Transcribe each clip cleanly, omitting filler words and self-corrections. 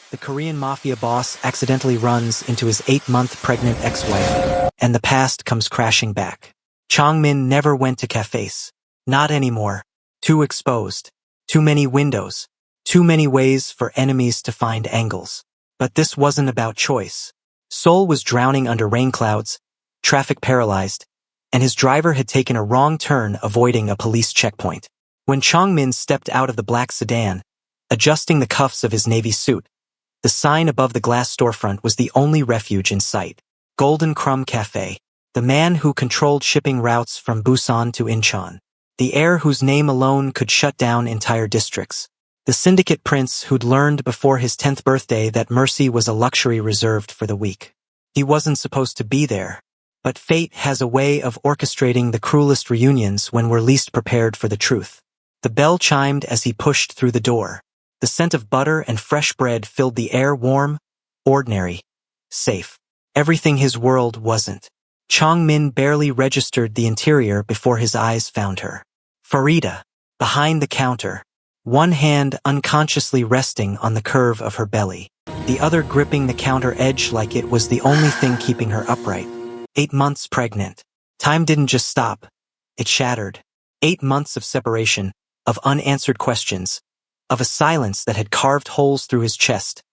The Korean Mafia boss accidentally runs into his 8-month pregnant ex-wife, and the past comes crashing back. Chong-min never went to cafes. Not anymore. Too exposed. Too many windows. Too many ways for enemies to find angles. But this wasn't about choice. Seoul was drowning under rain clouds, traffic paralyzed, and his driver had taken a wrong turn avoiding a police checkpoint. When Chong-min stepped out of the black sedan, adjusting the cuffs of his navy suit, the sign above the glass storefront was the only refuge in sight. Golden Crumb Cafe. The man who controlled shipping routes from Busan to Incheon. The heir whose name alone could shut down entire districts. The syndicate prince who'd learned before his 10th birthday that mercy was a luxury reserved for the weak. He wasn't supposed to be there, but fate has a way of orchestrating the cruelest reunions when we're least prepared for the truth. The bell chimed as he pushed through the door. The scent of butter and fresh bread filled the air, warm, ordinary, safe. Everything his world wasn't. Chong-min barely registered the interior before his eyes found her. Farida, behind the counter, one hand unconsciously resting on the curve of her belly, the other gripping the counter edge like it was the only thing keeping her upright. 8 months pregnant. Time didn't just stop. It shattered. 8 months of separation, of unanswered questions, of a silence that had carved holes through his chest,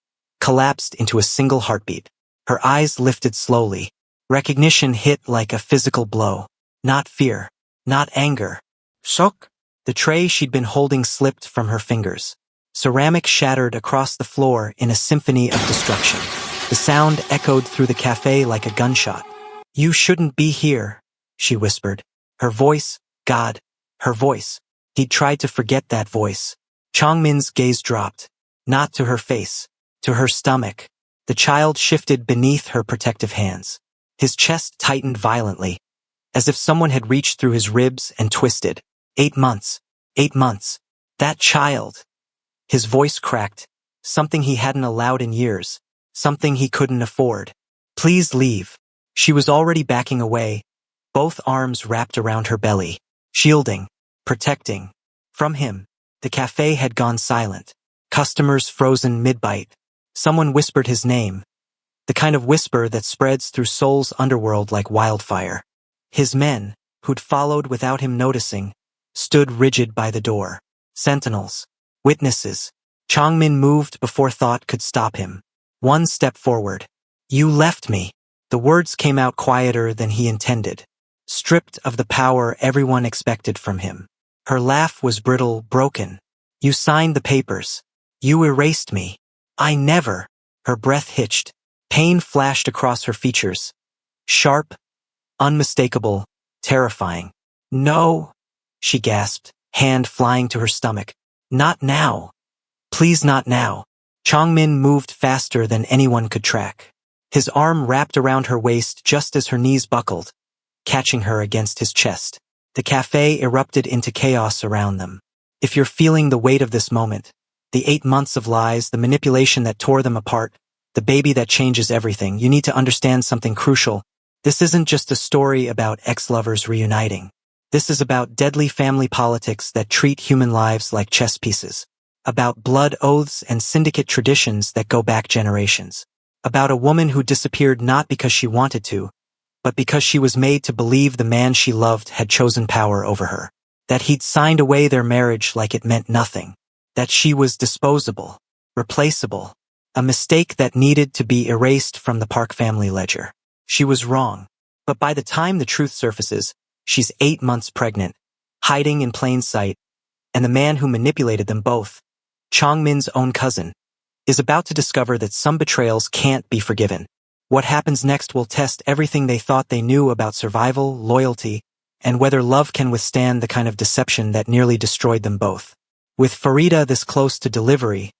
collapsed into a single heartbeat. Her eyes lifted slowly. Recognition hit like a physical blow. Not fear. Not anger. Shock. The tray she'd been holding slipped from her fingers. Ceramic shattered across the floor in a symphony of destruction. The sound echoed through the cafe like a gunshot. "You shouldn't be here," she whispered. Her voice, God, her voice. He'd tried to forget that voice. Chong-min's gaze dropped. Not to her face. To her stomach. The child shifted beneath her protective hands. His chest tightened violently, as if someone had reached through his ribs and twisted. 8 months. 8 months. That child. His voice cracked. Something he hadn't allowed in years. Something he couldn't afford. "Please leave." She was already backing away, both arms wrapped around her belly, shielding, protecting. From him, the cafe had gone silent. Customers frozen mid-bite. Someone whispered his name. The kind of whisper that spreads through Seoul's underworld like wildfire. His men, who'd followed without him noticing, stood rigid by the door. Sentinels. Witnesses. Chong-min moved before thought could stop him. One step forward. "You left me." The words came out quieter than he intended. Stripped of the power everyone expected from him. Her laugh was brittle, broken. "You signed the papers. You erased me." "I never." Her breath hitched. Pain flashed across her features. Sharp, unmistakable, terrifying. "No," she gasped, hand flying to her stomach. "Not now. Please not now." Chong-min moved faster than anyone could track. His arm wrapped around her waist just as her knees buckled, catching her against his chest. The cafe erupted into chaos around them. If you're feeling the weight of this moment, the 8 months of lies, the manipulation that tore them apart, the baby that changes everything, you need to understand something crucial. This isn't just a story about ex-lovers reuniting. This is about deadly family politics that treat human lives like chess pieces. About blood oaths and syndicate traditions that go back generations. About a woman who disappeared not because she wanted to, but because she was made to believe the man she loved had chosen power over her. That he'd signed away their marriage like it meant nothing. That she was disposable, replaceable. A mistake that needed to be erased from the Park family ledger. She was wrong. But by the time the truth surfaces, she's 8 months pregnant, hiding in plain sight, and the man who manipulated them both, Chong-min's own cousin, is about to discover that some betrayals can't be forgiven. What happens next will test everything they thought they knew about survival, loyalty, and whether love can withstand the kind of deception that nearly destroyed them both. With Farida this close to delivery,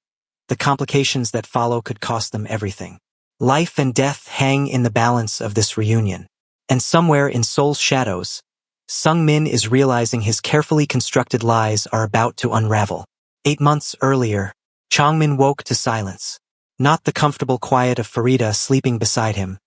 the complications that follow could cost them everything. Life and death hang in the balance of this reunion. And somewhere in Seoul's shadows, Sung-min is realizing his carefully constructed lies are about to unravel. 8 months earlier, Chong-min woke to silence. Not the comfortable quiet of Farida sleeping beside him.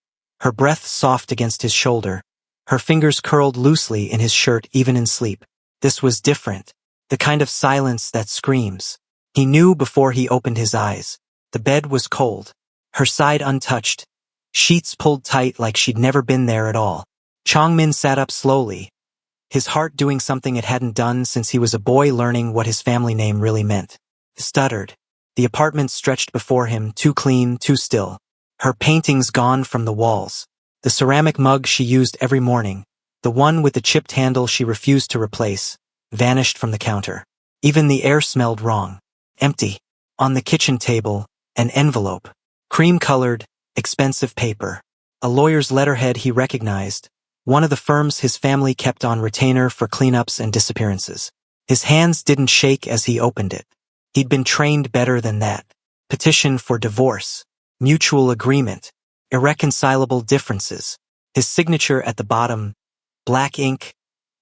Her breath soft against his shoulder. Her fingers curled loosely in his shirt even in sleep. This was different. The kind of silence that screams. He knew before he opened his eyes. The bed was cold. Her side untouched. Sheets pulled tight like she'd never been there at all. Chongmin sat up slowly, his heart doing something it hadn't done since he was a boy, learning what his family name really meant. He stuttered. The apartment stretched before him, too clean, too still. Her paintings gone from the walls. The ceramic mug she used every morning, the one with the chipped handle she refused to replace, vanished from the counter. Even the air smelled wrong. Empty. On the kitchen table, an envelope. Cream-colored, expensive paper. A lawyer's letterhead he recognized, one of the firms his family kept on retainer for cleanups and disappearances. His hands didn't shake as he opened it. He'd been trained better than that. Petition for divorce. Mutual agreement. Irreconcilable differences. His signature at the bottom, black ink,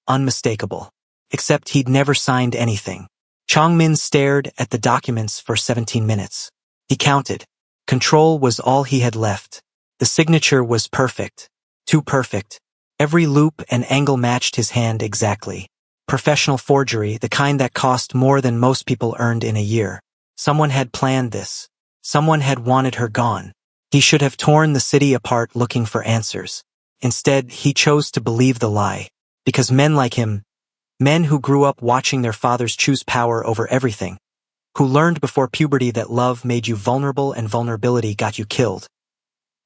unmistakable. Except he'd never signed anything. Chongmin stared at the documents for 17 minutes. He counted. Control was all he had left. The signature was perfect. Too perfect. Every loop and angle matched his hand exactly. Professional forgery, the kind that cost more than most people earned in a year. Someone had planned this. Someone had wanted her gone. He should have torn the city apart looking for answers. Instead, he chose to believe the lie. Because men like him, men who grew up watching their fathers choose power over everything, who learned before puberty that love made you vulnerable and vulnerability got you killed.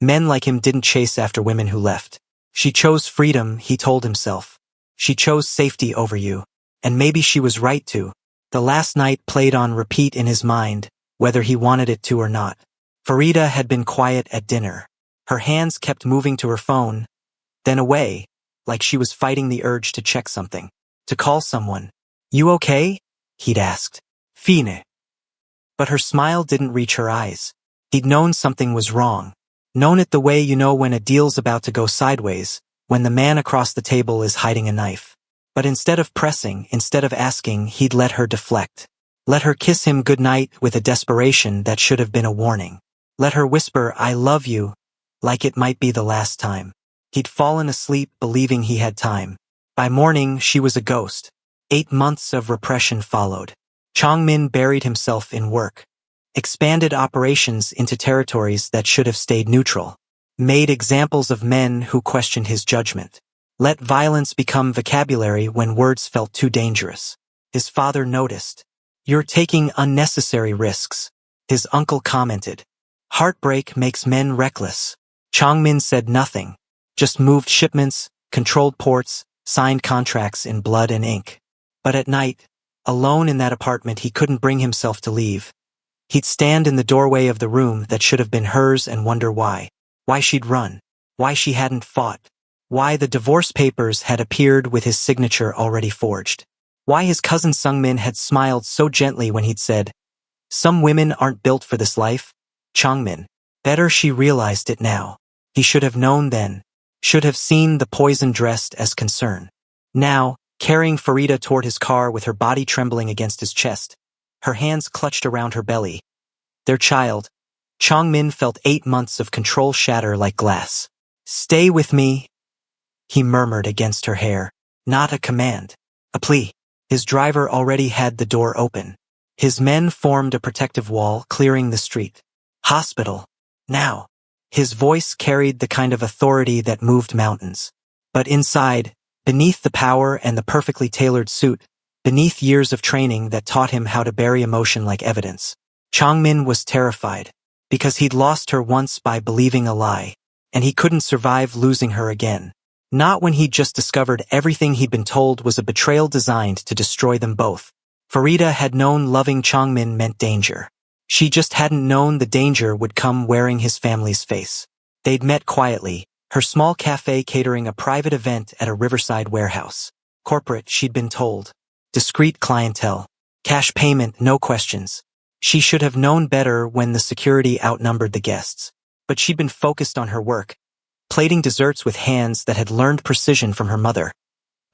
Men like him didn't chase after women who left. She chose freedom, he told himself. She chose safety over you. And maybe she was right to. The last night played on repeat in his mind, whether he wanted it to or not. Farida had been quiet at dinner. Her hands kept moving to her phone, then away, like she was fighting the urge to check something. To call someone. You okay? He'd asked. Fine. But her smile didn't reach her eyes. He'd known something was wrong. Known it the way you know when a deal's about to go sideways, when the man across the table is hiding a knife. But instead of pressing, instead of asking, he'd let her deflect. Let her kiss him goodnight with a desperation that should have been a warning. Let her whisper, I love you, like it might be the last time. He'd fallen asleep believing he had time. By morning, she was a ghost. 8 months of repression followed. Chongmin buried himself in work. Expanded operations into territories that should have stayed neutral. Made examples of men who questioned his judgment. Let violence become vocabulary when words felt too dangerous. His father noticed. You're taking unnecessary risks. His uncle commented. Heartbreak makes men reckless. Chongmin said nothing. Just moved shipments, controlled ports, signed contracts in blood and ink. But at night, alone in that apartment he couldn't bring himself to leave. He'd stand in the doorway of the room that should have been hers and wonder why. Why she'd run. Why she hadn't fought. Why the divorce papers had appeared with his signature already forged. Why his cousin Sungmin had smiled so gently when he'd said, Some women aren't built for this life. Chongmin. Better she realized it now. He should have known then. Should have seen the poison dressed as concern. Now, carrying Farida toward his car with her body trembling against his chest, her hands clutched around her belly. Their child. Chongmin felt 8 months of control shatter like glass. Stay with me, he murmured against her hair. Not a command. A plea. His driver already had the door open. His men formed a protective wall, clearing the street. Hospital. Now. His voice carried the kind of authority that moved mountains. But inside, beneath the power and the perfectly tailored suit, beneath years of training that taught him how to bury emotion like evidence, Chongmin was terrified. Because he'd lost her once by believing a lie. And he couldn't survive losing her again. Not when he'd just discovered everything he'd been told was a betrayal designed to destroy them both. Farida had known loving Chongmin meant danger. She just hadn't known the danger would come wearing his family's face. They'd met quietly, her small cafe catering a private event at a riverside warehouse. Corporate, she'd been told. Discreet clientele. Cash payment, no questions. She should have known better when the security outnumbered the guests. But she'd been focused on her work, plating desserts with hands that had learned precision from her mother,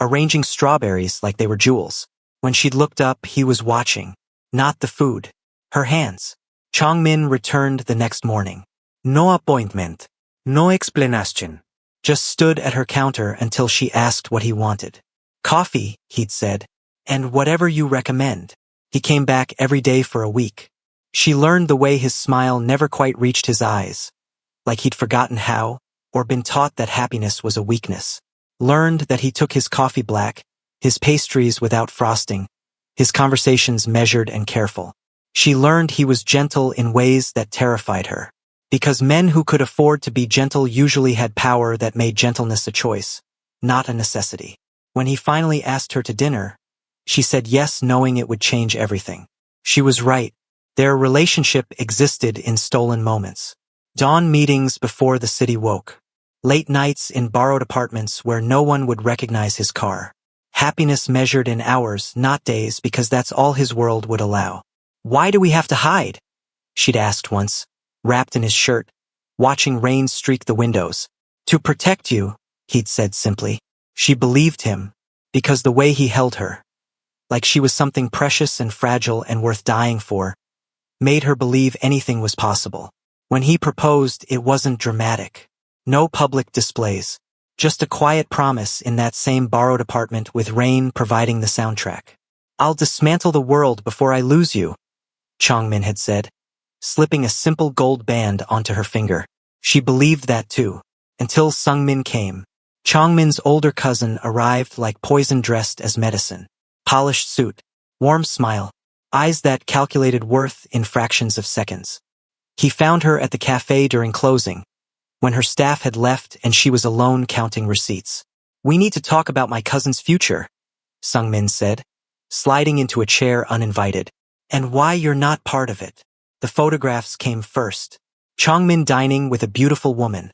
arranging strawberries like they were jewels. When she'd looked up, he was watching. Not the food. Her hands. Chongmin returned the next morning. No appointment. No explanation. Just stood at her counter until she asked what he wanted. Coffee, he'd said. And whatever you recommend. He came back every day for a week. She learned the way his smile never quite reached his eyes, like he'd forgotten how, or been taught that happiness was a weakness. Learned that he took his coffee black, his pastries without frosting, his conversations measured and careful. She learned he was gentle in ways that terrified her. Because men who could afford to be gentle usually had power that made gentleness a choice, not a necessity. When he finally asked her to dinner, she said yes, knowing it would change everything. She was right. Their relationship existed in stolen moments. Dawn meetings before the city woke. Late nights in borrowed apartments where no one would recognize his car. Happiness measured in hours, not days, because that's all his world would allow. "Why do we have to hide?" she'd asked once, wrapped in his shirt, watching rain streak the windows. "To protect you," he'd said simply. She believed him, because the way he held her, like she was something precious and fragile and worth dying for, made her believe anything was possible. When he proposed, it wasn't dramatic. No public displays. Just a quiet promise in that same borrowed apartment with rain providing the soundtrack. "I'll dismantle the world before I lose you," Chongmin had said, slipping a simple gold band onto her finger. She believed that too, until Sungmin came. Chongmin's older cousin arrived like poison dressed as medicine. Polished suit, warm smile, eyes that calculated worth in fractions of seconds. He found her at the cafe during closing, when her staff had left and she was alone counting receipts. "We need to talk about my cousin's future," Sungmin said, sliding into a chair uninvited. "And why you're not part of it." The photographs came first. Chongmin dining with a beautiful woman.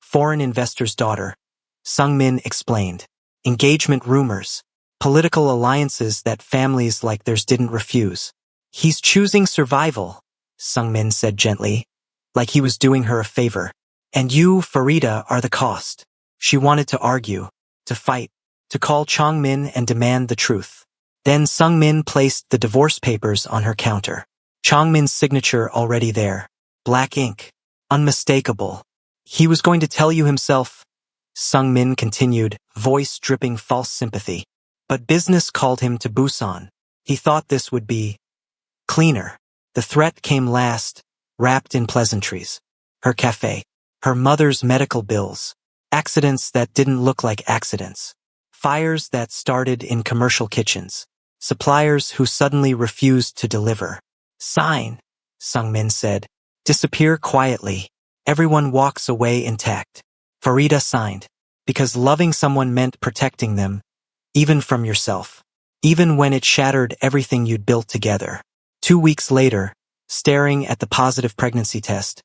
Foreign investor's daughter. Sungmin explained. Engagement rumors. Political alliances that families like theirs didn't refuse. "He's choosing survival," Sungmin said gently, like he was doing her a favor. "And you, Farida, are the cost." She wanted to argue, to fight, to call Chongmin and demand the truth. Then Sungmin placed the divorce papers on her counter. Chongmin's signature already there. Black ink. Unmistakable. "He was going to tell you himself," Sungmin continued, voice dripping false sympathy. "But business called him to Busan. He thought this would be cleaner." The threat came last, wrapped in pleasantries. Her cafe. Her mother's medical bills. Accidents that didn't look like accidents. Fires that started in commercial kitchens. Suppliers who suddenly refused to deliver. "Sign," Sungmin said. "Disappear quietly. Everyone walks away intact." Farida signed, because loving someone meant protecting them, even from yourself, even when it shattered everything you'd built together. 2 weeks later, staring at the positive pregnancy test,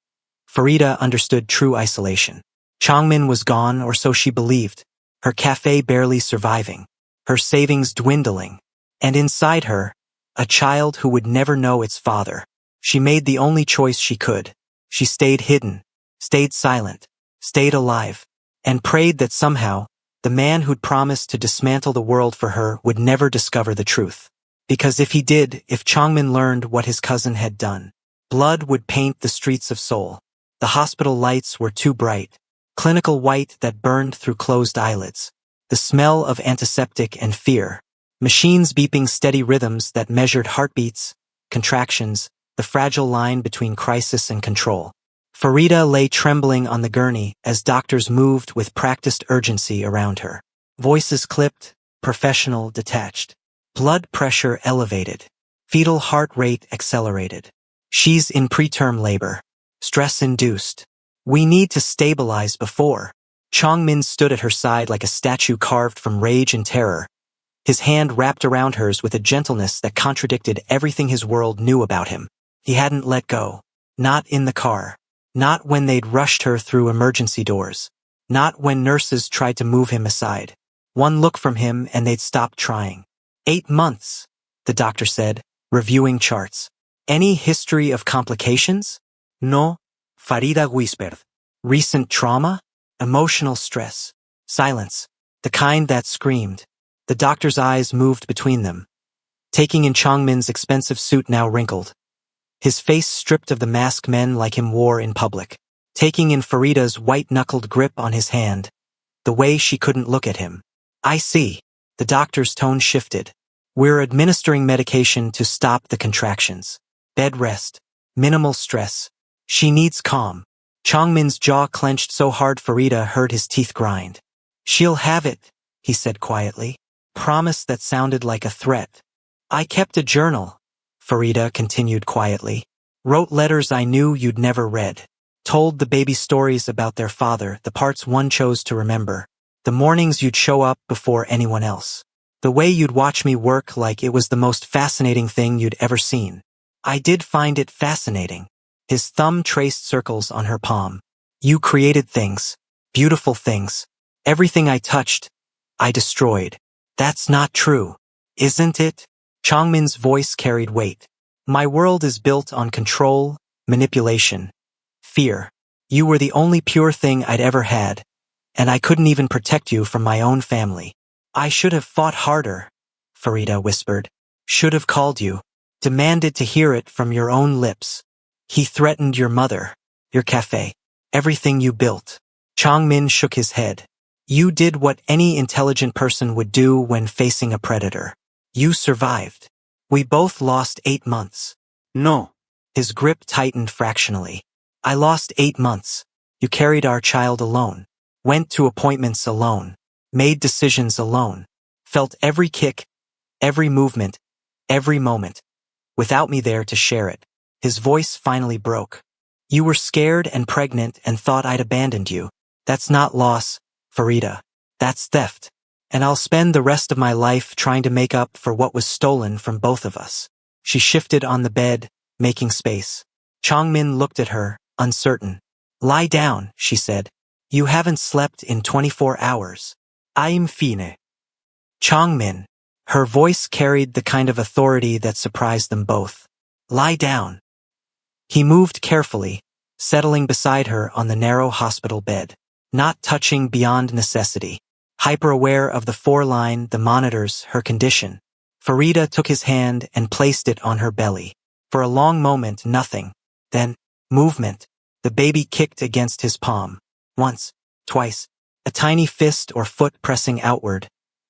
Farida understood true isolation. Chongmin was gone, or so she believed, her cafe barely surviving, her savings dwindling, and inside her, a child who would never know its father. She made the only choice she could. She stayed hidden, stayed silent, stayed alive, and prayed that somehow, the man who'd promised to dismantle the world for her would never discover the truth. Because if he did, if Chongmin learned what his cousin had done, blood would paint the streets of Seoul. The hospital lights were too bright, clinical white that burned through closed eyelids. The smell of antiseptic and fear. Machines beeping steady rhythms that measured heartbeats, contractions, the fragile line between crisis and control. Farida lay trembling on the gurney as doctors moved with practiced urgency around her. Voices clipped, professional, detached. Blood pressure elevated. Fetal heart rate accelerated. "She's in preterm labor. Stress-induced. We need to stabilize before." Chongmin stood at her side like a statue carved from rage and terror, his hand wrapped around hers with a gentleness that contradicted everything his world knew about him. He hadn't let go. Not in the car. Not when they'd rushed her through emergency doors. Not when nurses tried to move him aside. One look from him and they'd stopped trying. 8 months, the doctor said, reviewing charts. "Any history of complications?" "No," Farida whispered. "Recent trauma? Emotional stress?" Silence. The kind that screamed. The doctor's eyes moved between them, taking in Chongmin's expensive suit now wrinkled. His face stripped of the mask men like him wore in public. Taking in Farida's white-knuckled grip on his hand, the way she couldn't look at him. "I see." The doctor's tone shifted. "We're administering medication to stop the contractions. Bed rest. Minimal stress. She needs calm. Chongmin's jaw clenched so hard Farida heard his teeth grind. She'll have it, he said quietly. Promise that sounded like a threat. I kept a journal, Farida continued quietly. Wrote letters I knew you'd never read. Told the baby stories about their father, the parts one chose to remember. The mornings you'd show up before anyone else. The way you'd watch me work like it was the most fascinating thing you'd ever seen. I did find it fascinating. His thumb traced circles on her palm. You created things. Beautiful things. Everything I touched, I destroyed. That's not true, isn't it? Chongmin's voice carried weight. My world is built on control, manipulation, fear. You were the only pure thing I'd ever had, and I couldn't even protect you from my own family. I should have fought harder, Farida whispered. Should have called you, demanded to hear it from your own lips. He threatened your mother, your cafe, everything you built. Chongmin shook his head. You did what any intelligent person would do when facing a predator. You survived. We both lost 8 months. No. His grip tightened fractionally. I lost 8 months. You carried our child alone. Went to appointments alone. Made decisions alone. Felt every kick, every movement, every moment. Without me there to share it. His voice finally broke. You were scared and pregnant and thought I'd abandoned you. That's not loss, Farida. That's theft. And I'll spend the rest of my life trying to make up for what was stolen from both of us. She shifted on the bed, making space. Chongmin looked at her, uncertain. Lie down, she said. You haven't slept in 24 hours. I'm fine. Chongmin. Her voice carried the kind of authority that surprised them both. Lie down. He moved carefully, settling beside her on the narrow hospital bed, not touching beyond necessity. Hyper-aware of the 4-line, the monitors, her condition. Farida took his hand and placed it on her belly. For a long moment, nothing. Then, movement. The baby kicked against his palm. Once, twice. A tiny fist or foot pressing outward,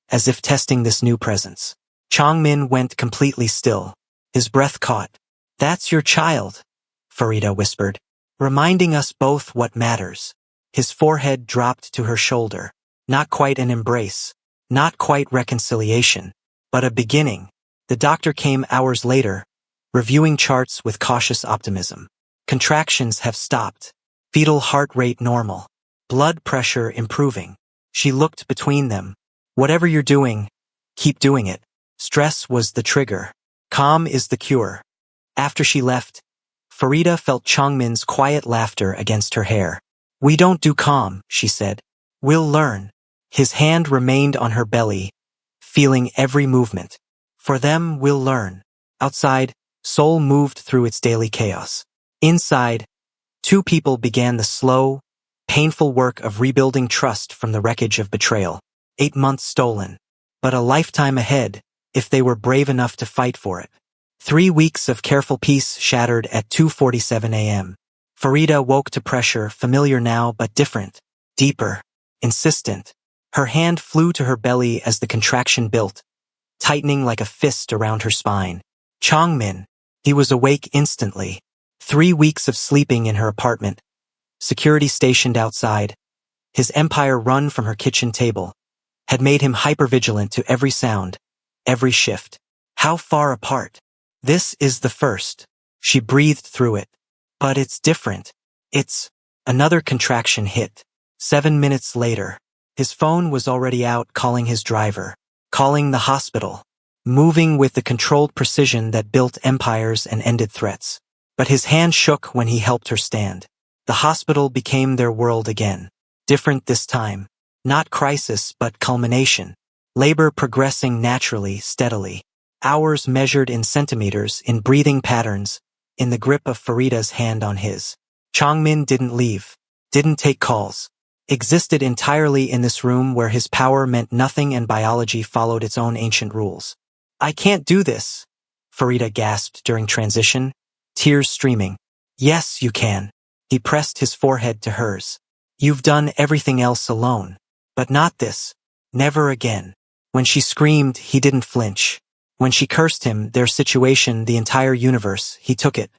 as if testing this new presence. Chongmin went completely still. His breath caught. That's your child, Farida whispered, reminding us both what matters. His forehead dropped to her shoulder. Not quite an embrace, not quite reconciliation, but a beginning. The doctor came hours later, reviewing charts with cautious optimism. Contractions have stopped. Fetal heart rate normal. Blood pressure improving. She looked between them. Whatever you're doing, keep doing it. Stress was the trigger. Calm is the cure. After she left, Farida felt Chongmin's quiet laughter against her hair. We don't do calm, she said. We'll learn. His hand remained on her belly, feeling every movement. For them, we'll learn. Outside, Seoul moved through its daily chaos. Inside, 2 people began the slow, painful work of rebuilding trust from the wreckage of betrayal. 8 months stolen, but a lifetime ahead if they were brave enough to fight for it. 3 weeks of careful peace shattered at 2:47 a.m. Farida woke to pressure, familiar now but different, deeper, insistent. Her hand flew to her belly as the contraction built, tightening like a fist around her spine. Chongmin. He was awake instantly. 3 weeks of sleeping in her apartment. Security stationed outside. His empire run from her kitchen table had made him hypervigilant to every sound, every shift. How far apart? This is the first. She breathed through it. But it's different. It's... Another contraction hit. 7 minutes later. His phone was already out calling his driver, calling the hospital, moving with the controlled precision that built empires and ended threats. But his hand shook when he helped her stand. The hospital became their world again. Different this time. Not crisis, but culmination. Labor progressing naturally, steadily. Hours measured in centimeters, in breathing patterns, in the grip of Farida's hand on his. Chongmin didn't leave, didn't take calls. Existed entirely in this room where his power meant nothing and biology followed its own ancient rules. I can't do this, Farida gasped during transition, tears streaming. Yes, you can. He pressed his forehead to hers. You've done everything else alone. But not this. Never again. When she screamed, he didn't flinch. When she cursed him, their situation, the entire universe, he took it.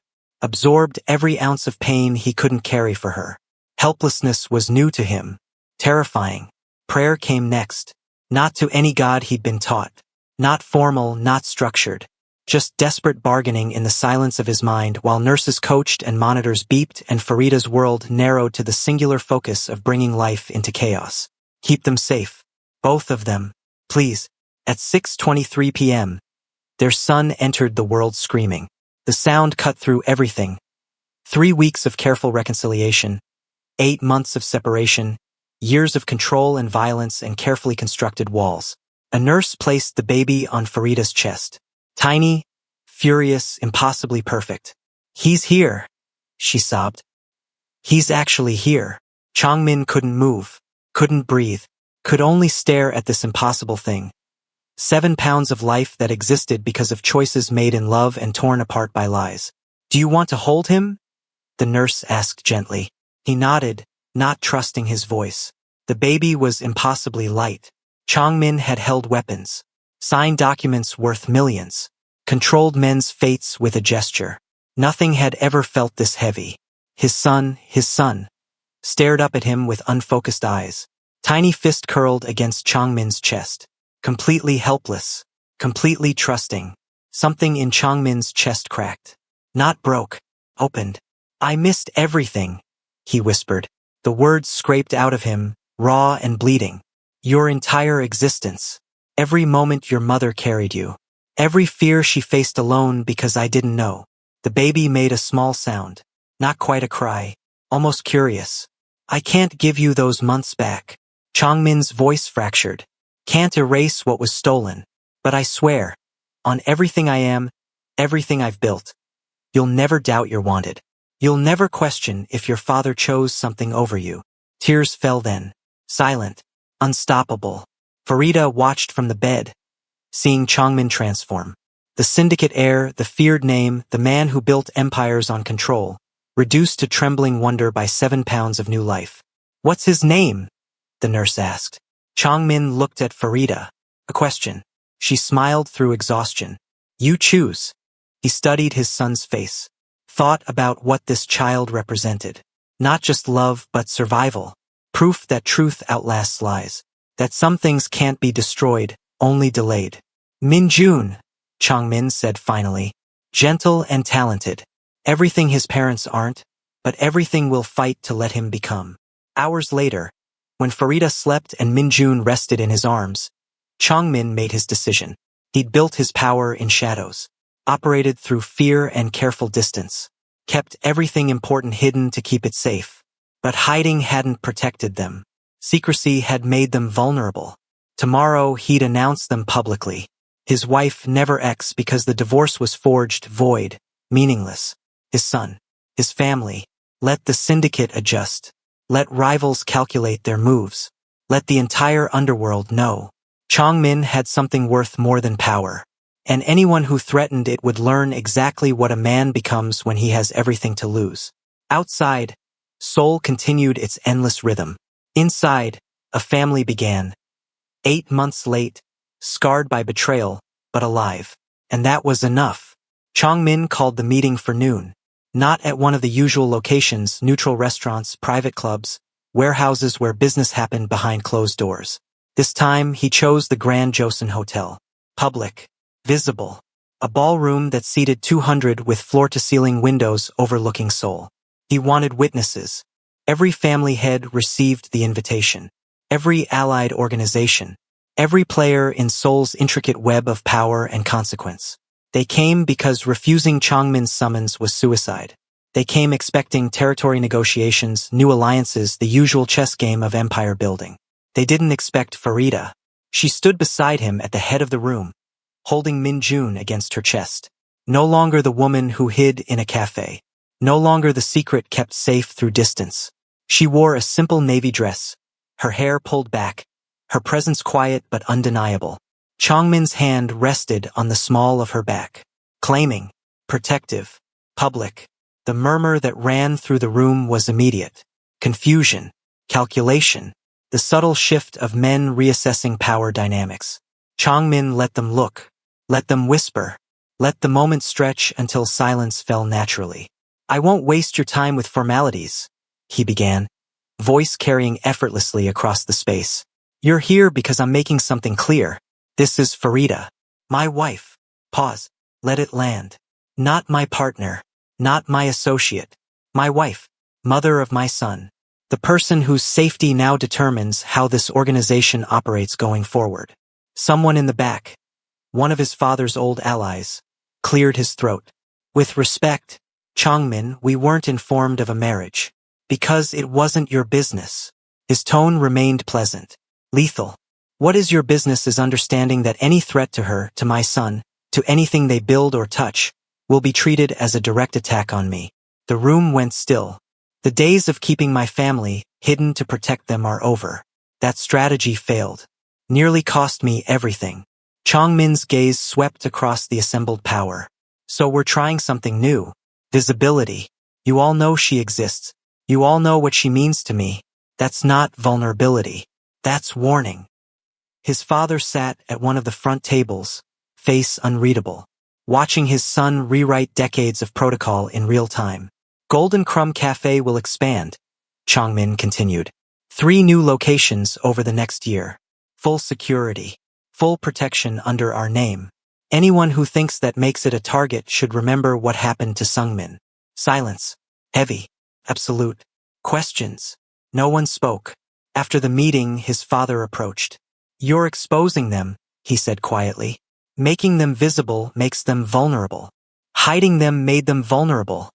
absorbed every ounce of pain he couldn't carry for her. Helplessness was new to him, terrifying. Prayer came next, not to any god he'd been taught. Not formal, not structured. Just desperate bargaining in the silence of his mind while nurses coached and monitors beeped and Farida's world narrowed to the singular focus of bringing life into chaos. Keep them safe. Both of them. Please. At 6:23 p.m., their son entered the world screaming. The sound cut through everything. 3 weeks of careful reconciliation, 8 months of separation, years of control and violence and carefully constructed walls. A nurse placed the baby on Farida's chest. Tiny, furious, impossibly perfect. He's here, she sobbed. He's actually here. Chongmin couldn't move, couldn't breathe, could only stare at this impossible thing. 7 pounds of life that existed because of choices made in love and torn apart by lies. Do you want to hold him? The nurse asked gently. He nodded, not trusting his voice. The baby was impossibly light. Chongmin had held weapons, signed documents worth millions, controlled men's fates with a gesture. Nothing had ever felt this heavy. His son, stared up at him with unfocused eyes. Tiny fist curled against Chongmin's chest. Completely helpless, completely trusting. Something in Chongmin's chest cracked. Not broke, opened. I missed everything, he whispered. The words scraped out of him, raw and bleeding. Your entire existence. Every moment your mother carried you. Every fear she faced alone because I didn't know. The baby made a small sound. Not quite a cry. Almost curious. I can't give you those months back. Chongmin's voice fractured. Can't erase what was stolen. But I swear, on everything I am, everything I've built, you'll never doubt you're wanted. You'll never question if your father chose something over you. Tears fell then. Silent. Unstoppable. Farida watched from the bed, seeing Chongmin transform. The syndicate heir, the feared name, the man who built empires on control, reduced to trembling wonder by 7 pounds of new life. What's his name? The nurse asked. Chongmin looked at Farida. A question. She smiled through exhaustion. You choose. He studied his son's face. Thought about what this child represented. Not just love, but survival. Proof that truth outlasts lies. That some things can't be destroyed, only delayed. Minjun, Chongmin said finally. Gentle and talented. Everything his parents aren't, but everything will fight to let him become. Hours later, when Farida slept and Minjun rested in his arms, Chongmin made his decision. He'd built his power in shadows, operated through fear and careful distance, kept everything important hidden to keep it safe. But hiding hadn't protected them. Secrecy had made them vulnerable. Tomorrow he'd announce them publicly. His wife never because the divorce was forged, void, meaningless. His son, his family. Let the syndicate adjust. Let rivals calculate their moves. Let the entire underworld know. Chongmin had something worth more than power. And anyone who threatened it would learn exactly what a man becomes when he has everything to lose. Outside, Seoul continued its endless rhythm. Inside, a family began. 8 months late, scarred by betrayal, but alive. And that was enough. Chongmin called the meeting for noon. Not at one of the usual locations, neutral restaurants, private clubs, warehouses where business happened behind closed doors. This time, he chose the Grand Joseon Hotel. Public. Visible. A ballroom that seated 200 with floor-to-ceiling windows overlooking Seoul. He wanted witnesses. Every family head received the invitation. Every allied organization. Every player in Seoul's intricate web of power and consequence. They came because refusing Chongmin's summons was suicide. They came expecting territory negotiations, new alliances, the usual chess game of empire building. They didn't expect Farida. She stood beside him at the head of the room, holding Minjun against her chest. No longer the woman who hid in a cafe. No longer the secret kept safe through distance. She wore a simple navy dress, her hair pulled back, her presence quiet but undeniable. Chongmin's hand rested on the small of her back. Claiming, protective, public. The murmur that ran through the room was immediate. Confusion, calculation, the subtle shift of men reassessing power dynamics. Chongmin let them look, let them whisper, let the moment stretch until silence fell naturally. I won't waste your time with formalities, he began, voice carrying effortlessly across the space. You're here because I'm making something clear. This is Farida, my wife. Pause. Let it land. Not my partner. Not my associate. My wife. Mother of my son. The person whose safety now determines how this organization operates going forward. Someone in the back, one of his father's old allies, cleared his throat. With respect, Chongmin, we weren't informed of a marriage. Because it wasn't your business. His tone remained pleasant. Lethal. What is your business is understanding that any threat to her, to my son, to anything they build or touch, will be treated as a direct attack on me. The room went still. The days of keeping my family hidden to protect them are over. That strategy failed. Nearly cost me everything. Chongmin's gaze swept across the assembled power. So we're trying something new. Visibility. You all know she exists. You all know what she means to me. That's not vulnerability. That's warning. His father sat at one of the front tables, face unreadable, watching his son rewrite decades of protocol in real time. Golden Crumb Cafe will expand, Chongmin continued. 3 new locations over the next year. Full security. Full protection under our name. Anyone who thinks that makes it a target should remember what happened to Sungmin. Silence. Heavy. Absolute. Questions. No one spoke. After the meeting, his father approached. You're exposing them, he said quietly. Making them visible makes them vulnerable. Hiding them made them vulnerable,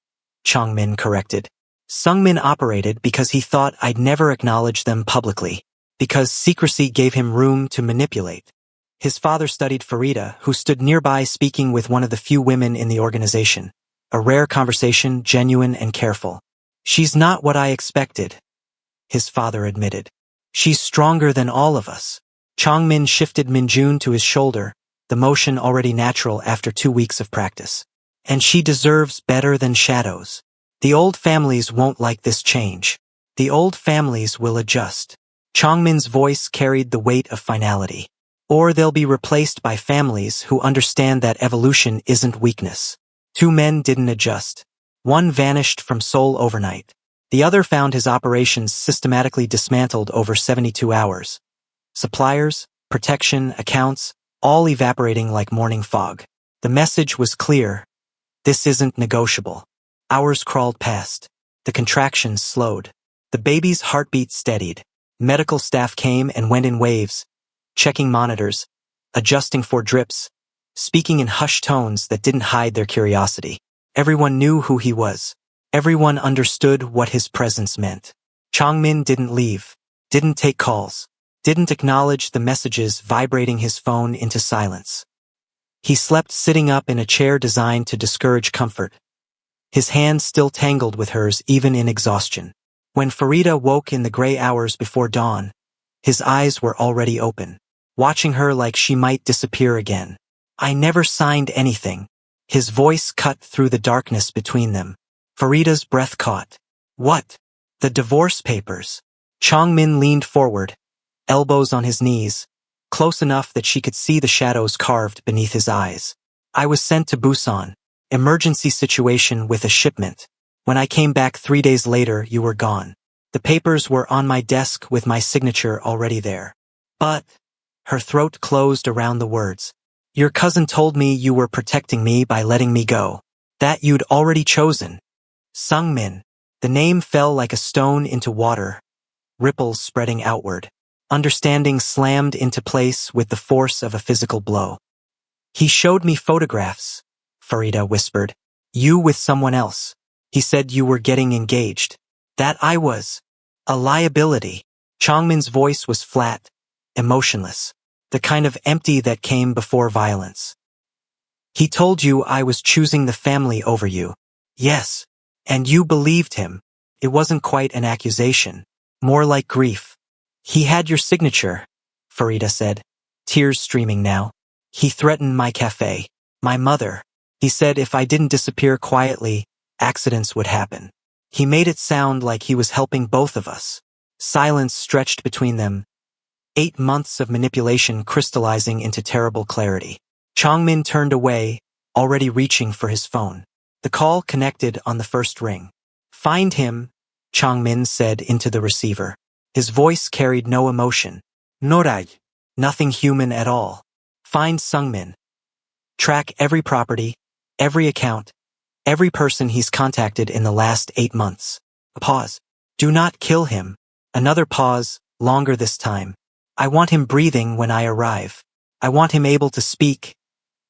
Chongmin corrected. Sungmin operated because he thought I'd never acknowledge them publicly, because secrecy gave him room to manipulate. His father studied Farida, who stood nearby speaking with one of the few women in the organization. A rare conversation, genuine and careful. She's not what I expected, his father admitted. She's stronger than all of us. Chongmin shifted Minjun to his shoulder, the motion already natural after 2 weeks of practice. And she deserves better than shadows. The old families won't like this change. The old families will adjust. Chongmin's voice carried the weight of finality. Or they'll be replaced by families who understand that evolution isn't weakness. 2 men didn't adjust. One vanished from Seoul overnight. The other found his operations systematically dismantled over 72 hours. Suppliers, protection, accounts, all evaporating like morning fog. The message was clear. This isn't negotiable. Hours crawled past. The contractions slowed. The baby's heartbeat steadied. Medical staff came and went in waves, checking monitors, adjusting for drips, speaking in hushed tones that didn't hide their curiosity. Everyone knew who he was. Everyone understood what his presence meant. Chongmin didn't leave, didn't take calls, didn't acknowledge the messages vibrating his phone into silence. He slept sitting up in a chair designed to discourage comfort, his hands still tangled with hers even in exhaustion. When Farida woke in the gray hours before dawn, his eyes were already open, watching her like she might disappear again. I never signed anything. His voice cut through the darkness between them. Farida's breath caught. What? The divorce papers. Chongmin leaned forward, elbows on his knees, close enough that she could see the shadows carved beneath his eyes. I was sent to Busan. Emergency situation with a shipment. When I came back 3 days later, you were gone. The papers were on my desk with my signature already there. But, her throat closed around the words. Your cousin told me you were protecting me by letting me go. That you'd already chosen. Sungmin. The name fell like a stone into water, ripples spreading outward. Understanding slammed into place with the force of a physical blow. He showed me photographs, Farida whispered. You with someone else. He said you were getting engaged. That I was a liability. Chongmin's voice was flat, emotionless, the kind of empty that came before violence. He told you I was choosing the family over you. Yes. And you believed him. It wasn't quite an accusation. More like grief. He had your signature, Farida said, tears streaming now. He threatened my cafe, my mother. He said if I didn't disappear quietly, accidents would happen. He made it sound like he was helping both of us. Silence stretched between them. 8 months of manipulation crystallizing into terrible clarity. Chongmin turned away, already reaching for his phone. The call connected on the first ring. "Find him," Changmin said into the receiver. His voice carried no emotion. "Noraj." Nothing human at all. "Find Sungmin. Track every property, every account, every person he's contacted in the last 8 months." A pause. "Do not kill him." Another pause, longer this time. "I want him breathing when I arrive. I want him able to speak,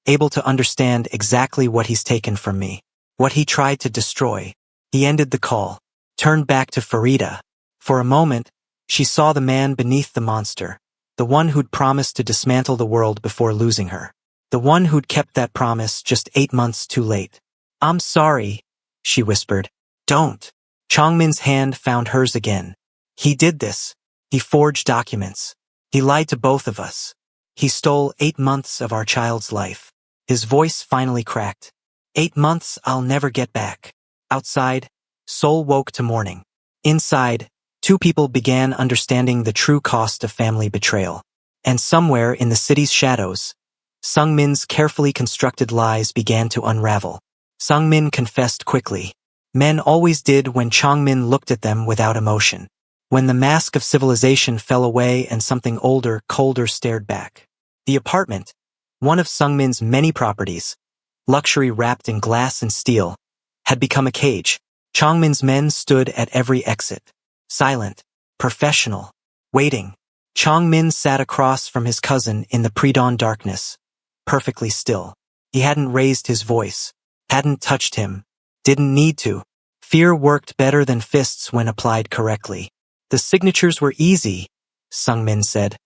able to understand exactly what he's taken from me, what he tried to destroy." He ended the call, turned back to Farida. For a moment, she saw the man beneath the monster, the one who'd promised to dismantle the world before losing her, the one who'd kept that promise just 8 months too late. "I'm sorry," she whispered. "Don't." Changmin's hand found hers again. "He did this. He forged documents. He lied to both of us. He stole 8 months of our child's life." His voice finally cracked. 8 months I'll never get back." Outside, Seoul woke to morning. Inside, 2 people began understanding the true cost of family betrayal. And somewhere in the city's shadows, Sungmin's carefully constructed lies began to unravel. Sungmin confessed quickly. Men always did when Changmin looked at them without emotion. When the mask of civilization fell away and something older, colder stared back. The apartment, one of Sungmin's many properties, luxury wrapped in glass and steel, had become a cage. Changmin's men stood at every exit. Silent, professional, waiting. Changmin sat across from his cousin in the pre-dawn darkness, perfectly still. He hadn't raised his voice, hadn't touched him, didn't need to. Fear worked better than fists when applied correctly. "The signatures were easy," Sungmin said.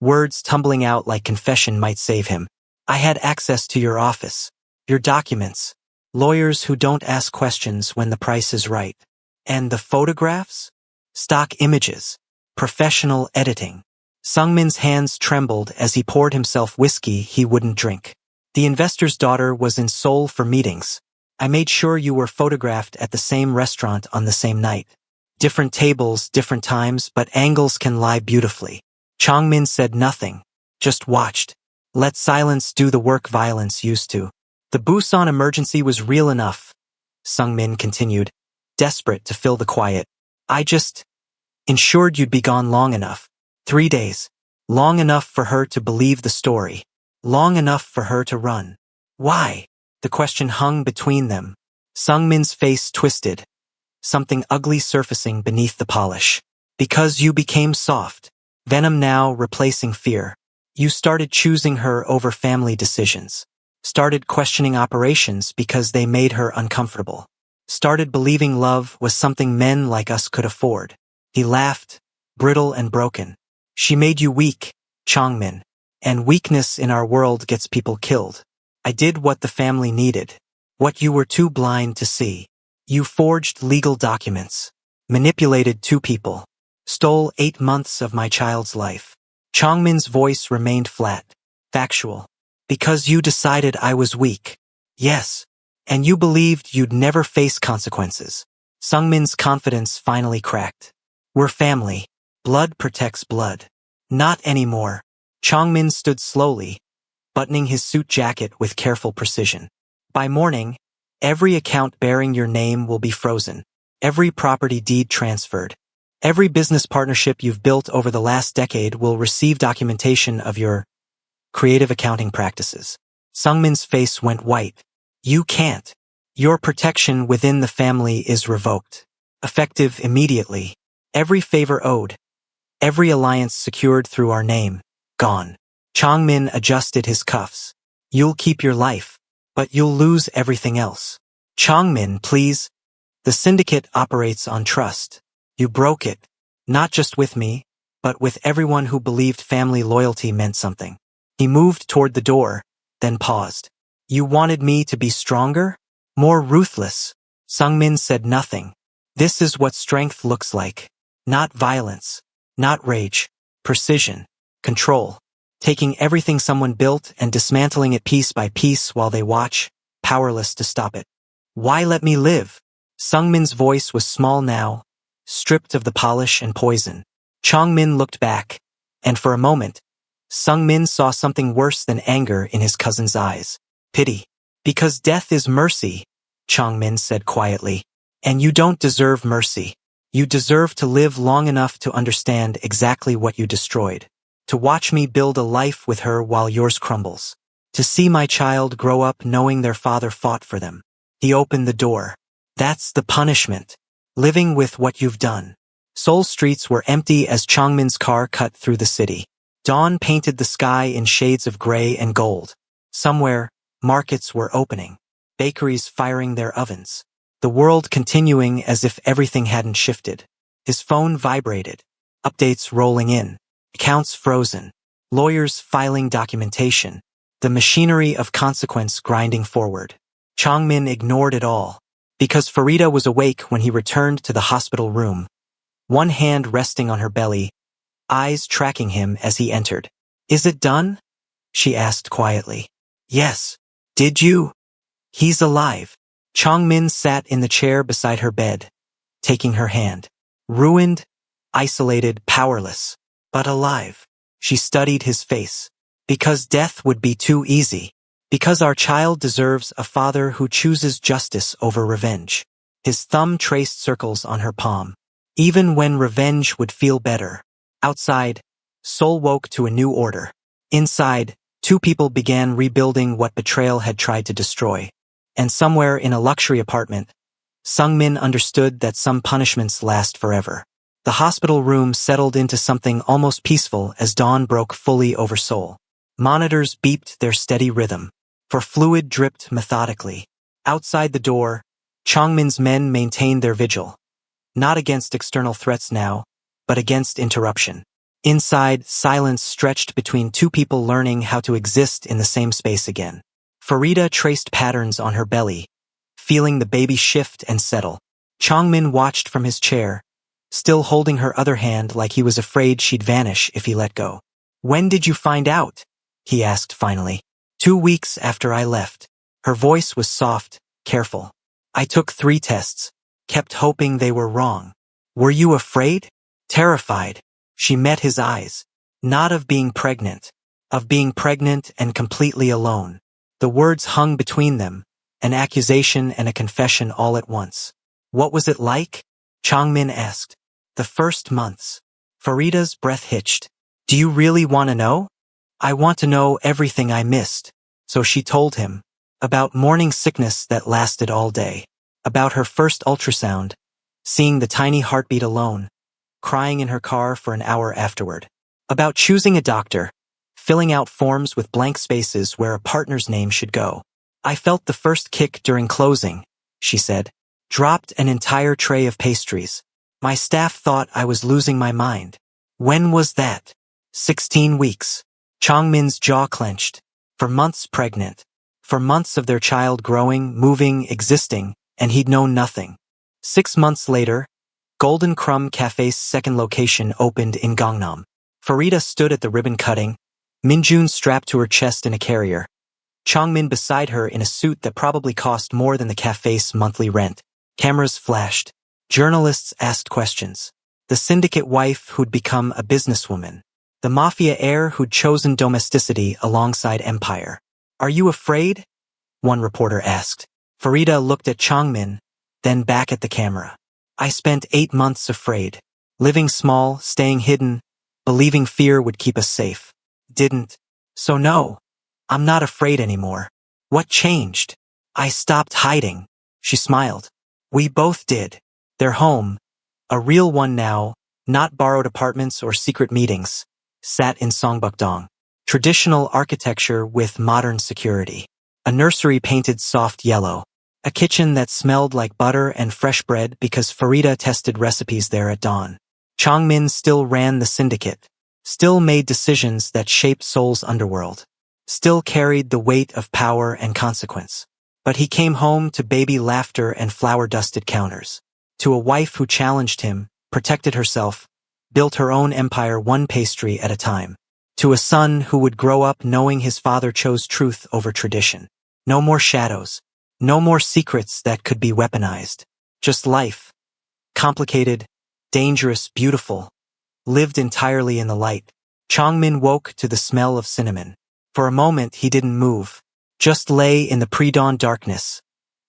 Words tumbling out like confession might save him. "I had access to your office, your documents, lawyers who don't ask questions when the price is right. And the photographs? Stock images, professional editing." Sungmin's hands trembled as he poured himself whiskey he wouldn't drink. "The investor's daughter was in Seoul for meetings. I made sure you were photographed at the same restaurant on the same night. Different tables, different times, but angles can lie beautifully." Changmin said nothing, just watched. Let silence do the work violence used to. "The Busan emergency was real enough," Sungmin continued, desperate to fill the quiet. "I just ensured you'd be gone long enough. 3 days. Long enough for her to believe the story. Long enough for her to run." "Why?" The question hung between them. Sungmin's face twisted, something ugly surfacing beneath the polish. "Because you became soft. Venom now replacing fear. You started choosing her over family decisions. Started questioning operations because they made her uncomfortable. Started believing love was something men like us could afford." He laughed, brittle and broken. "She made you weak, Changmin. And weakness in our world gets people killed. I did what the family needed, what you were too blind to see. You forged legal documents, manipulated 2 people, stole 8 months of my child's life." Changmin's voice remained flat, factual. "Because you decided I was weak. Yes. And you believed you'd never face consequences." Sungmin's confidence finally cracked. "We're family. Blood protects blood." "Not anymore." Changmin stood slowly, buttoning his suit jacket with careful precision. "By morning, every account bearing your name will be frozen. Every property deed transferred. Every business partnership you've built over the last decade will receive documentation of your creative accounting practices." Sungmin's face went white. "You can't. Your protection within the family is revoked. Effective immediately. Every favor owed, every alliance secured through our name, gone." Changmin adjusted his cuffs. "You'll keep your life, but you'll lose everything else." "Changmin, please. The syndicate operates on trust. You broke it, not just with me, but with everyone who believed family loyalty meant something." He moved toward the door, then paused. "You wanted me to be stronger? More ruthless?" Sungmin said nothing. "This is what strength looks like. Not violence, not rage, precision, control. Taking everything someone built and dismantling it piece by piece while they watch, powerless to stop it." "Why let me live?" Sungmin's voice was small now, stripped of the polish and poison. Changmin looked back, and for a moment, Sungmin saw something worse than anger in his cousin's eyes. Pity. "Because death is mercy," Changmin said quietly. And you don't deserve mercy. You deserve to live long enough to understand exactly what you destroyed. To watch me build a life with her while yours crumbles. To see my child grow up knowing their father fought for them. He opened the door. That's the punishment. Living with what you've done. Seoul streets were empty as Changmin's car cut through the city. Dawn painted the sky in shades of gray and gold. Somewhere, markets were opening. Bakeries firing their ovens. The world continuing as if everything hadn't shifted. His phone vibrated. Updates rolling in. Accounts frozen. Lawyers filing documentation. The machinery of consequence grinding forward. Changmin ignored it all. Because Farida was awake when he returned to the hospital room. One hand resting on her belly, eyes tracking him as he entered. Is it done? She asked quietly. Yes. Did you? He's alive. Changmin sat in the chair beside her bed, taking her hand. Ruined, isolated, powerless, but alive. She studied his face. Because death would be too easy. Because our child deserves a father who chooses justice over revenge. His thumb traced circles on her palm. Even when revenge would feel better. Outside, Seoul woke to a new order. Inside, two people began rebuilding what betrayal had tried to destroy. And somewhere in a luxury apartment, Sungmin understood that some punishments last forever. The hospital room settled into something almost peaceful as dawn broke fully over Seoul. Monitors beeped their steady rhythm, for fluid dripped methodically. Outside the door, Changmin's men maintained their vigil. Not against external threats now, but against interruption. Inside, silence stretched between two people learning how to exist in the same space again. Farida traced patterns on her belly, feeling the baby shift and settle. Changmin watched from his chair, still holding her other hand like he was afraid she'd vanish if he let go. When did you find out? He asked finally. 2 weeks after I left. Her voice was soft, careful. I took 3 tests, kept hoping they were wrong. Were you afraid? Terrified. She met his eyes. Not of being pregnant. Of being pregnant and completely alone. The words hung between them, an accusation and a confession all at once. What was it like? Changmin asked. The first months. Farida's breath hitched. Do you really want to know? I want to know everything I missed. So she told him. About morning sickness that lasted all day. About her first ultrasound. Seeing the tiny heartbeat alone. Crying in her car for an hour afterward. About choosing a doctor. Filling out forms with blank spaces where a partner's name should go. I felt the first kick during closing, she said. Dropped an entire tray of pastries. My staff thought I was losing my mind. When was that? 16 weeks. Changmin's jaw clenched. For months pregnant. For months of their child growing, moving, existing, and he'd known nothing. 6 months later, Golden Crumb Cafe's second location opened in Gangnam. Farida stood at the ribbon cutting, Minjun strapped to her chest in a carrier. Changmin beside her in a suit that probably cost more than the cafe's monthly rent. Cameras flashed. Journalists asked questions. The syndicate wife who'd become a businesswoman. The Mafia heir who'd chosen domesticity alongside empire. Are you afraid? One reporter asked. Farida looked at Changmin, then back at the camera. I spent 8 months afraid. Living small, staying hidden, believing fear would keep us safe. Didn't. So no, I'm not afraid anymore. What changed? I stopped hiding. She smiled. We both did. Their home, a real one now, not borrowed apartments or secret meetings, sat in Songbukdong. Traditional architecture with modern security. A nursery painted soft yellow. A kitchen that smelled like butter and fresh bread because Farida tested recipes there at dawn. Changmin still ran the syndicate. Still made decisions that shaped Seoul's underworld. Still carried the weight of power and consequence. But he came home to baby laughter and flour-dusted counters. To a wife who challenged him, protected herself, built her own empire one pastry at a time. To a son who would grow up knowing his father chose truth over tradition. No more shadows. No more secrets that could be weaponized. Just life. Complicated, dangerous, beautiful. Lived entirely in the light. Changmin woke to the smell of cinnamon. For a moment he didn't move. Just lay in the pre-dawn darkness.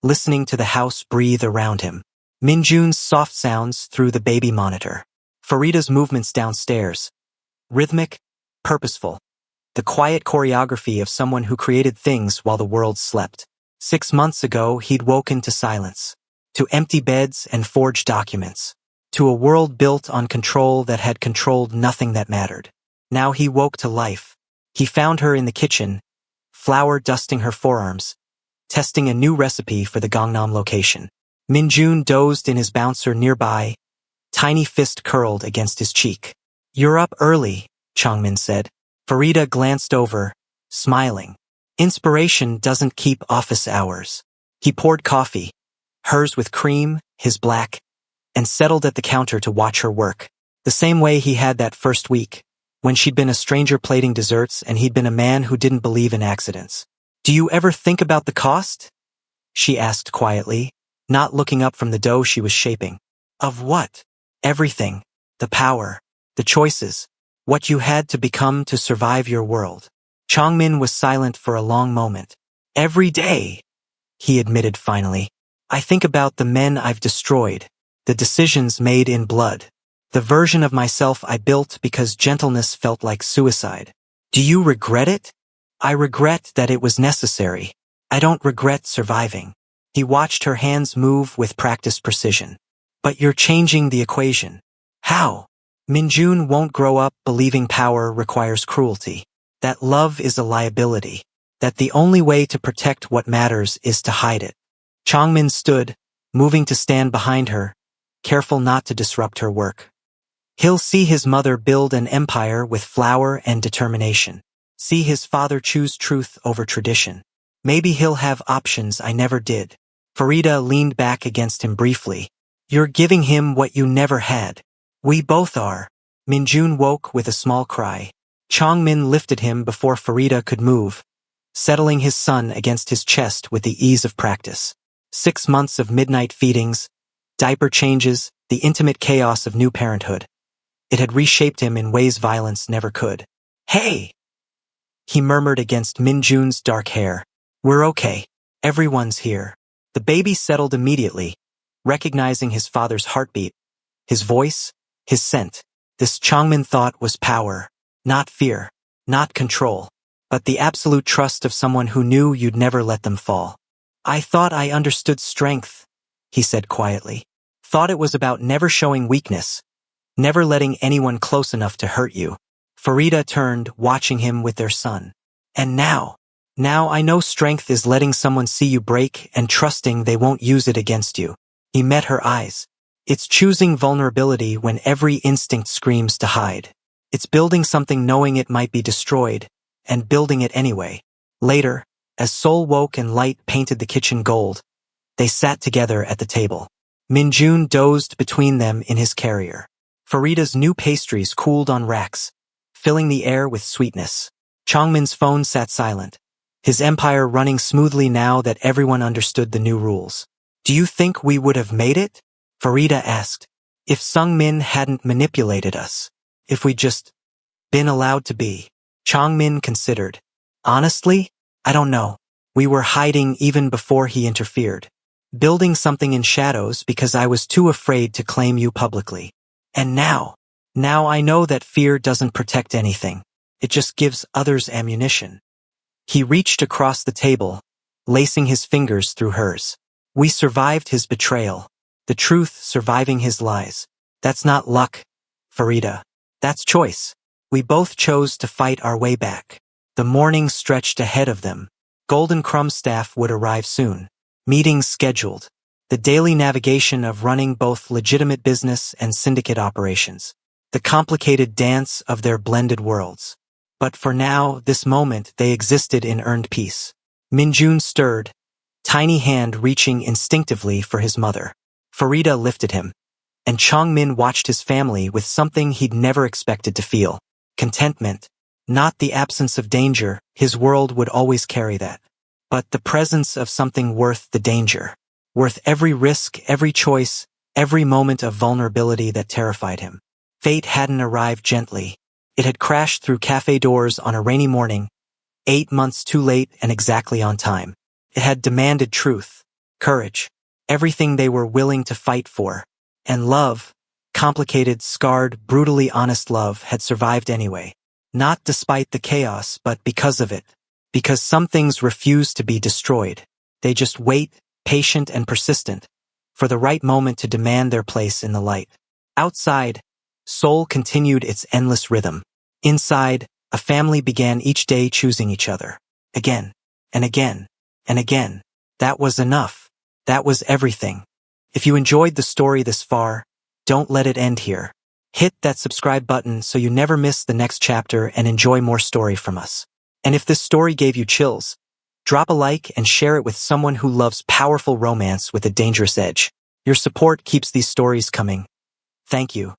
listening to the house breathe around him. Minjun's soft sounds through the baby monitor. Farida's movements downstairs. Rhythmic, purposeful. The quiet choreography of someone who created things while the world slept. 6 months ago, he'd woken to silence. To empty beds and forged documents. To a world built on control that had controlled nothing that mattered. Now he woke to life. He found her in the kitchen, flour dusting her forearms, testing a new recipe for the Gangnam location. Minjun dozed in his bouncer nearby, tiny fist curled against his cheek. "You're up early," Changmin said. Farida glanced over, smiling. Inspiration doesn't keep office hours. He poured coffee, hers with cream, his black, and settled at the counter to watch her work. The same way he had that first week, when she'd been a stranger plating desserts and he'd been a man who didn't believe in accidents. "Do you ever think about the cost?" she asked quietly, not looking up from the dough she was shaping. "Of what?" "Everything. The power. The choices. What you had to become to survive your world." Changmin was silent for a long moment. "Every day," he admitted finally. "I think about the men I've destroyed, the decisions made in blood, the version of myself I built because gentleness felt like suicide. Do you regret it?" "I regret that it was necessary. I don't regret surviving." He watched her hands move with practiced precision. "But you're changing the equation." "How?" "Minjun won't grow up believing power requires cruelty. That love is a liability. That the only way to protect what matters is to hide it." Changmin stood, moving to stand behind her, careful not to disrupt her work. He'll see his mother build an empire with flour and determination. See his father choose truth over tradition. Maybe he'll have options I never did. Farida leaned back against him briefly. "You're giving him what you never had." "We both are." Minjun woke with a small cry. Changmin lifted him before Farida could move, settling his son against his chest with the ease of practice. 6 months of midnight feedings, diaper changes, the intimate chaos of new parenthood. It had reshaped him in ways violence never could. "Hey!" he murmured against Minjun's dark hair. "We're okay. Everyone's here." The baby settled immediately, recognizing his father's heartbeat, his voice, his scent. This Changmin thought was power, not fear, not control, but the absolute trust of someone who knew you'd never let them fall. "I thought I understood strength," he said quietly. "Thought it was about never showing weakness, never letting anyone close enough to hurt you." Farida turned, watching him with their son. "And now I know strength is letting someone see you break and trusting they won't use it against you." He met her eyes. "It's choosing vulnerability when every instinct screams to hide. It's building something knowing it might be destroyed, and building it anyway." Later, as Seoul woke and light painted the kitchen gold, they sat together at the table. Minjun dozed between them in his carrier. Farida's new pastries cooled on racks, filling the air with sweetness. Changmin's phone sat silent, his empire running smoothly now that everyone understood the new rules. "Do you think we would have made it?" Farida asked. "If Sungmin hadn't manipulated us? If we'd just been allowed to be?" Changmin considered. "Honestly, I don't know. We were hiding even before he interfered. Building something in shadows because I was too afraid to claim you publicly. And now I know that fear doesn't protect anything. It just gives others ammunition." He reached across the table, lacing his fingers through hers. "We survived his betrayal. The truth surviving his lies. That's not luck, Farida. That's choice. We both chose to fight our way back." The morning stretched ahead of them. Golden Crumb staff would arrive soon. Meetings scheduled. The daily navigation of running both legitimate business and syndicate operations. The complicated dance of their blended worlds. But for now, this moment, they existed in earned peace. Minjun stirred, tiny hand reaching instinctively for his mother. Farida lifted him, and Changmin watched his family with something he'd never expected to feel. Contentment. Not the absence of danger, his world would always carry that. But the presence of something worth the danger. Worth every risk, every choice, every moment of vulnerability that terrified him. Fate hadn't arrived gently. It had crashed through cafe doors on a rainy morning, 8 months too late and exactly on time. It had demanded truth. courage, everything they were willing to fight for. And love, complicated, scarred, brutally honest love, had survived anyway. Not despite the chaos, but because of it. Because some things refuse to be destroyed. They just wait, patient and persistent, for the right moment to demand their place in the light. Outside, Seoul continued its endless rhythm. Inside, a family began each day choosing each other. Again, and again, and again. That was enough. That was everything. If you enjoyed the story this far, don't let it end here. Hit that subscribe button so you never miss the next chapter and enjoy more story from us. And if this story gave you chills, drop a like and share it with someone who loves powerful romance with a dangerous edge. Your support keeps these stories coming. Thank you.